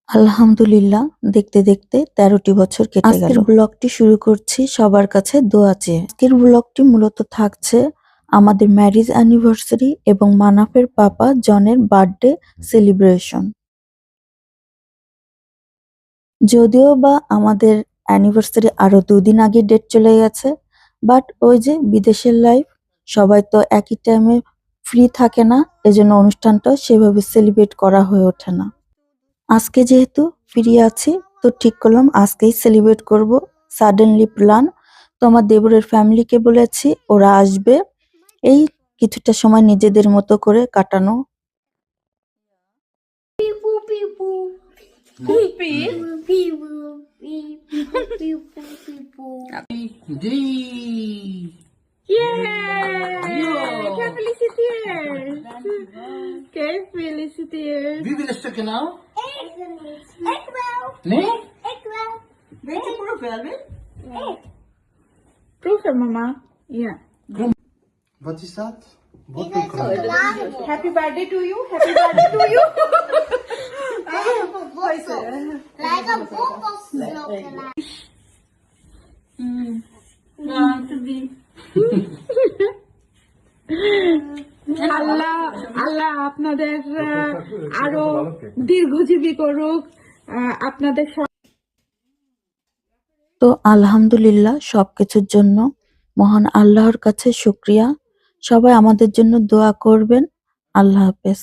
আলহামদুলিল্লাহ, দেখতে দেখতে ১৩টি বছর কেটে গেল। আজকের ব্লগটি শুরু করছি সবার কাছে দোয়া চেয়ে। আজকের ব্লগটি মূলত থাকছে আমাদের ম্যারেজ অ্যানিভার্সারি এবং মানাফের পাপা জনের বার্থডে সেলিব্রেশন। যদিও বা আমাদের অ্যানিভার্সারি আরো ২ দিন আগে ডেট চলে গেছে, বাট ওই যে বিদেশের লাইফ, সবাই তো একই টাইমে ফ্রি থাকে না, এজন্য অনুষ্ঠানটা সেভাবে সেলিব্রেট করা হয়ে ওঠে না। আজকে যেহেতু ফ্রি আছি, তো ঠিক করলাম আজকেই সেলিব্রেট করব। Suddenly plan. তো আমার দেবরের ফ্যামিলিকে বলেছি ওরা আসবে, এই কিছুটা সময় নিজেদের মতো করে কাটানো। Qué feliciteer! Qué feliciteer! Wie wil een stukje nou? Ik wel. Nee? Ik wel. Weet je proeven, Elvin? Proeven, mama. Ja. Wat is dat? Dit is chocolade. Happy birthday to you. Happy birthday to you. Like een bokkelschokolade. আল্লাহ আল্লাহ আপনাদের আরো দীর্ঘজীবী করুক আপনাদের। তো আলহামদুলিল্লাহ, সবকিছুর জন্য মহান আল্লাহর কাছে শুকরিয়া। সবাই আমাদের জন্য দোয়া করবেন। আল্লাহ হাফেজ।